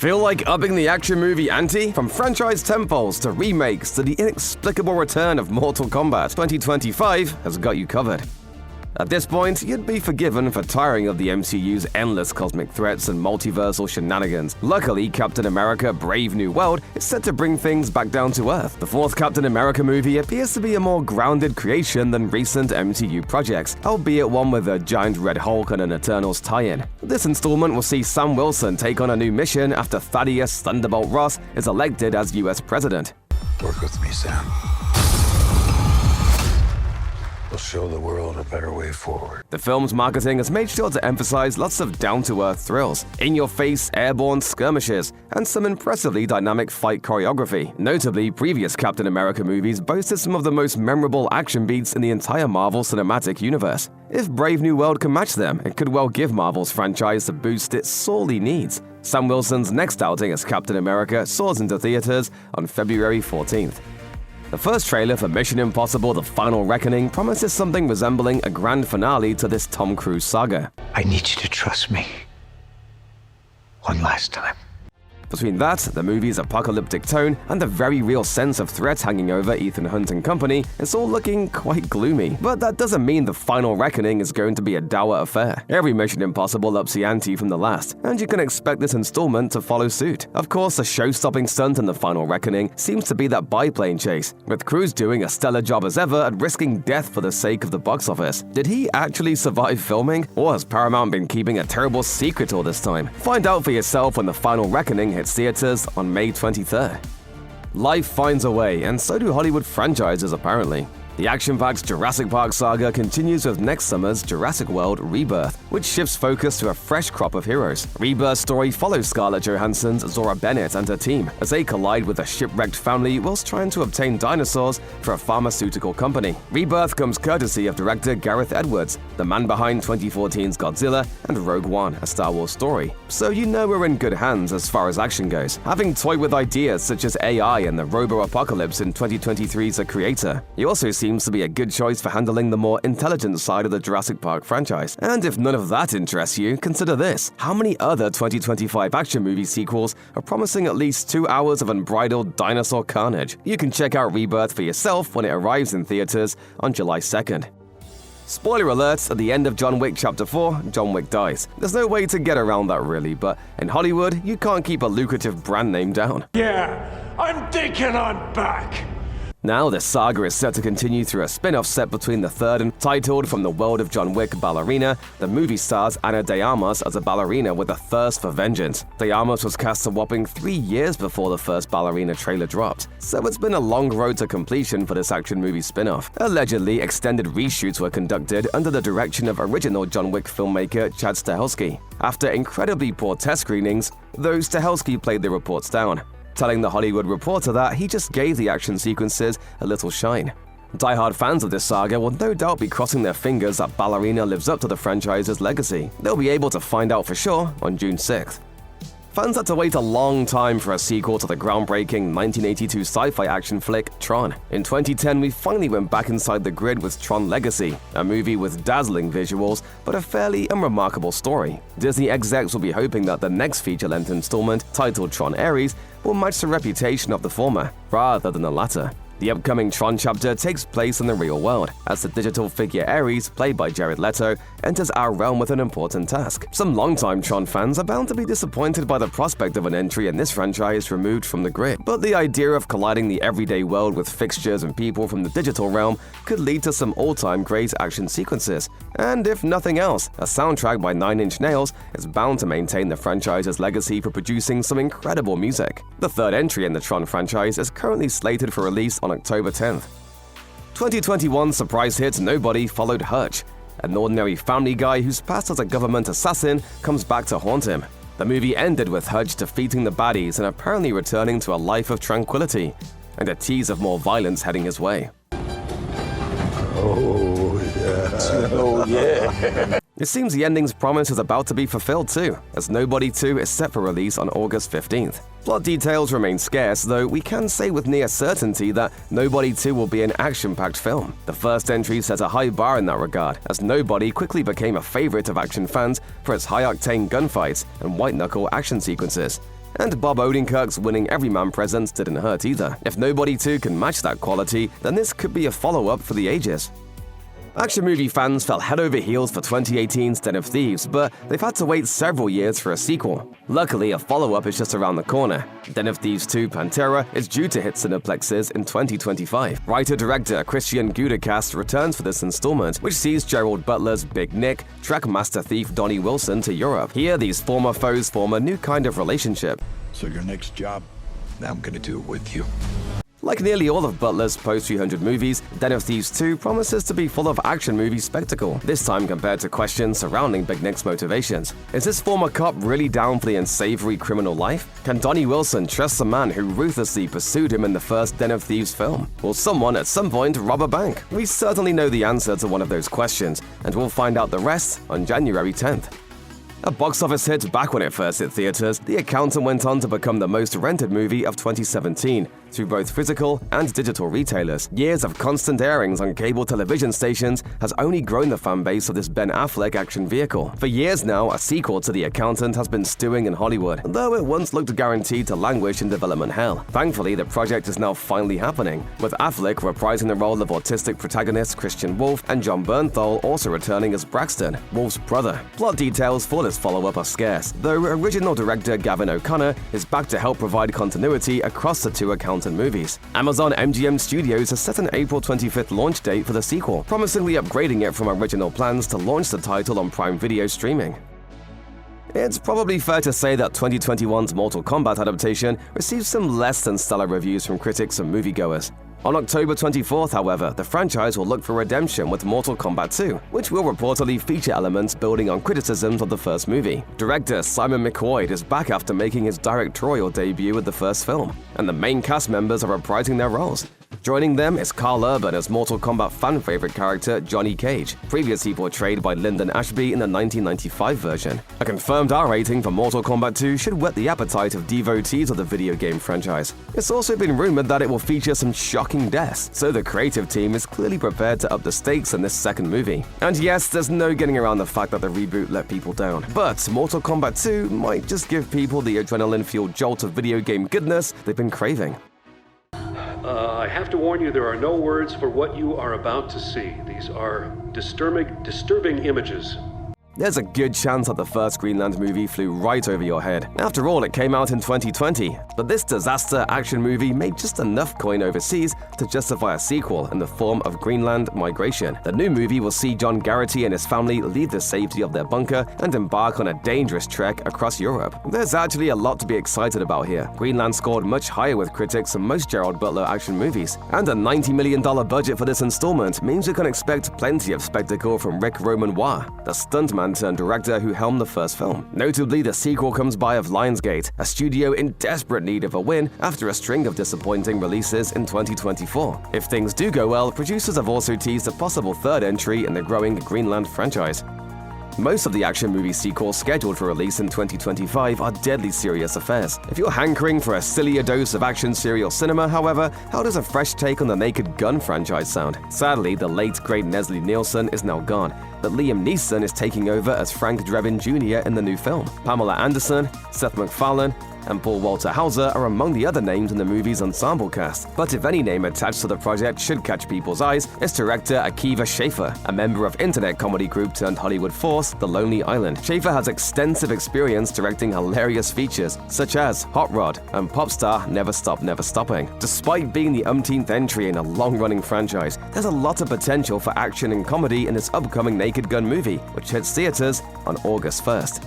Feel like upping the action movie ante? From franchise tentpoles to remakes to the inexplicable return of Mortal Kombat, 2025 has got you covered. At this point, you'd be forgiven for tiring of the MCU's endless cosmic threats and multiversal shenanigans. Luckily, Captain America: Brave New World is set to bring things back down to earth. The fourth Captain America movie appears to be a more grounded creation than recent MCU projects, albeit one with a giant Red Hulk and an Eternals tie-in. This installment will see Sam Wilson take on a new mission after Thaddeus Thunderbolt Ross is elected as US President. Work with me, Sam. We'll show the world a better way forward. The film's marketing has made sure to emphasize lots of down-to-earth thrills, in-your-face airborne skirmishes, and some impressively dynamic fight choreography. Notably, previous Captain America movies boasted some of the most memorable action beats in the entire Marvel Cinematic Universe. If Brave New World can match them, it could well give Marvel's franchise the boost it sorely needs. Sam Wilson's next outing as Captain America soars into theaters on February 14th. The first trailer for Mission Impossible: The Final Reckoning promises something resembling a grand finale to this Tom Cruise saga. I need you to trust me. One last time. Between that, the movie's apocalyptic tone, and the very real sense of threat hanging over Ethan Hunt and company, it's all looking quite gloomy. But that doesn't mean The Final Reckoning is going to be a dour affair. Every Mission Impossible ups the ante from the last, and you can expect this installment to follow suit. Of course, the show-stopping stunt in The Final Reckoning seems to be that biplane chase, with Cruise doing a stellar job as ever at risking death for the sake of the box office. Did he actually survive filming, or has Paramount been keeping a terrible secret all this time? Find out for yourself when The Final Reckoning hits theaters on May 23rd. Life finds a way, and so do Hollywood franchises apparently. The action-packed Jurassic Park saga continues with next summer's Jurassic World: Rebirth, which shifts focus to a fresh crop of heroes. Rebirth's story follows Scarlett Johansson's Zora Bennett and her team as they collide with a shipwrecked family whilst trying to obtain dinosaurs for a pharmaceutical company. Rebirth comes courtesy of director Gareth Edwards, the man behind 2014's Godzilla and Rogue One, a Star Wars story. So you know we're in good hands as far as action goes, having toyed with ideas such as AI and the robo-apocalypse in 2023's A Creator. He also seems to be a good choice for handling the more intelligent side of the Jurassic Park franchise. And if none of that interests you, consider this. How many other 2025 action movie sequels are promising at least 2 hours of unbridled dinosaur carnage? You can check out Rebirth for yourself when it arrives in theaters on July 2nd. Spoiler alert, at the end of John Wick Chapter 4, John Wick dies. There's no way to get around that really, but in Hollywood, you can't keep a lucrative brand name down. Yeah, I'm thinking I'm back. Now, the saga is set to continue through a spin-off set between the third and titled From the World of John Wick, Ballerina. The movie stars Ana de Armas as a ballerina with a thirst for vengeance. De Armas was cast a whopping 3 years before the first Ballerina trailer dropped, so it's been a long road to completion for this action movie spin-off. Allegedly, extended reshoots were conducted under the direction of original John Wick filmmaker Chad Stahelski. After incredibly poor test screenings, though Stahelski played the reports down, telling The Hollywood Reporter that he just gave the action sequences a little shine. Die-hard fans of this saga will no doubt be crossing their fingers that Ballerina lives up to the franchise's legacy. They'll be able to find out for sure on June 6th. Fans had to wait a long time for a sequel to the groundbreaking 1982 sci-fi action flick Tron. In 2010, we finally went back inside the grid with Tron Legacy, a movie with dazzling visuals but a fairly unremarkable story. Disney execs will be hoping that the next feature-length installment, titled Tron Ares, will match the reputation of the former, rather than the latter. The upcoming Tron chapter takes place in the real world, as the digital figure Ares, played by Jared Leto, enters our realm with an important task. Some longtime Tron fans are bound to be disappointed by the prospect of an entry in this franchise removed from the grid, but the idea of colliding the everyday world with fixtures and people from the digital realm could lead to some all-time great action sequences. And if nothing else, a soundtrack by Nine Inch Nails is bound to maintain the franchise's legacy for producing some incredible music. The third entry in the Tron franchise is currently slated for release on October 10th. 2021 surprise hit Nobody followed Hutch. An ordinary family guy whose past as a government assassin comes back to haunt him. The movie ended with Hutch defeating the baddies and apparently returning to a life of tranquility, and a tease of more violence heading his way. Oh, yeah. Oh, yeah. It seems the ending's promise is about to be fulfilled too, as Nobody 2 is set for release on August 15th. Plot details remain scarce, though we can say with near certainty that Nobody 2 will be an action-packed film. The first entry set a high bar in that regard, as Nobody quickly became a favorite of action fans for its high-octane gunfights and white-knuckle action sequences. And Bob Odenkirk's winning Everyman presence didn't hurt either. If Nobody 2 can match that quality, then this could be a follow-up for the ages. Action movie fans fell head over heels for 2018's Den of Thieves, but they've had to wait several years for a sequel. Luckily, a follow-up is just around the corner. Den of Thieves 2 Pantera is due to hit cineplexes in 2025. Writer-director Christian Gudicast returns for this installment, which sees Gerald Butler's Big Nick track master thief Donnie Wilson to Europe. Here, these former foes form a new kind of relationship. So your next job, I'm gonna do it with you. Like nearly all of Butler's post-300 movies, Den of Thieves 2 promises to be full of action movie spectacle, this time compared to questions surrounding Big Nick's motivations. Is this former cop really down for the unsavory criminal life? Can Donnie Wilson trust the man who ruthlessly pursued him in the first Den of Thieves film? Will someone at some point rob a bank? We certainly know the answer to one of those questions, and we'll find out the rest on January 10th. A box office hit back when it first hit theaters, The Accountant went on to become the most rented movie of 2017 through both physical and digital retailers. Years of constant airings on cable television stations has only grown the fan base of this Ben Affleck action vehicle. For years now, a sequel to The Accountant has been stewing in Hollywood, though it once looked guaranteed to languish in development hell. Thankfully, the project is now finally happening, with Affleck reprising the role of autistic protagonist Christian Wolf and John Bernthal also returning as Braxton, Wolf's brother. Plot details for this follow-up are scarce, though original director Gavin O'Connor is back to help provide continuity across the two Accountant movies. Amazon MGM Studios has set an April 25th launch date for the sequel, promisingly upgrading it from original plans to launch the title on Prime Video streaming. It's probably fair to say that 2021's Mortal Kombat adaptation received some less than stellar reviews from critics and moviegoers. On October 24th, however, the franchise will look for redemption with Mortal Kombat 2, which will reportedly feature elements building on criticisms of the first movie. Director Simon McQuoid is back after making his directorial debut with the first film, and the main cast members are reprising their roles. Joining them is Carl Urban as Mortal Kombat fan-favorite character Johnny Cage, previously portrayed by Lyndon Ashby in the 1995 version. A confirmed R rating for Mortal Kombat 2 should whet the appetite of devotees of the video game franchise. It's also been rumored that it will feature some shocking deaths, so the creative team is clearly prepared to up the stakes in this second movie. And yes, there's no getting around the fact that the reboot let people down, but Mortal Kombat 2 might just give people the adrenaline-fueled jolt of video game goodness they've been craving. I have to warn you, there are no words for what you are about to see. These are disturbing images. There's a good chance that the first Greenland movie flew right over your head. After all, it came out in 2020, but this disaster action movie made just enough coin overseas to justify a sequel in the form of Greenland Migration. The new movie will see John Garrity and his family leave the safety of their bunker and embark on a dangerous trek across Europe. There's actually a lot to be excited about here. Greenland scored much higher with critics than most Gerald Butler action movies, and a $90 million budget for this installment means we can expect plenty of spectacle from Rick Romanois, the stuntman turned director who helmed the first film. Notably, the sequel comes by of Lionsgate, a studio in desperate need of a win after a string of disappointing releases in 2024. If things do go well, producers have also teased a possible third entry in the growing Greenland franchise. Most of the action movie sequels scheduled for release in 2025 are deadly serious affairs. If you're hankering for a sillier dose of action serial cinema, however, how does a fresh take on the Naked Gun franchise sound? Sadly, the late great Leslie Nielsen is now gone, but Liam Neeson is taking over as Frank Drebin Jr. in the new film. Pamela Anderson, Seth MacFarlane, and Paul Walter Hauser are among the other names in the movie's ensemble cast. But if any name attached to the project should catch people's eyes, it's director Akiva Schaffer, a member of internet comedy group turned Hollywood force, The Lonely Island. Schaffer has extensive experience directing hilarious features, such as Hot Rod and pop star Never Stop Never Stopping. Despite being the umpteenth entry in a long-running franchise, there's a lot of potential for action and comedy in this upcoming Naked Gun movie, which hits theaters on August 1st.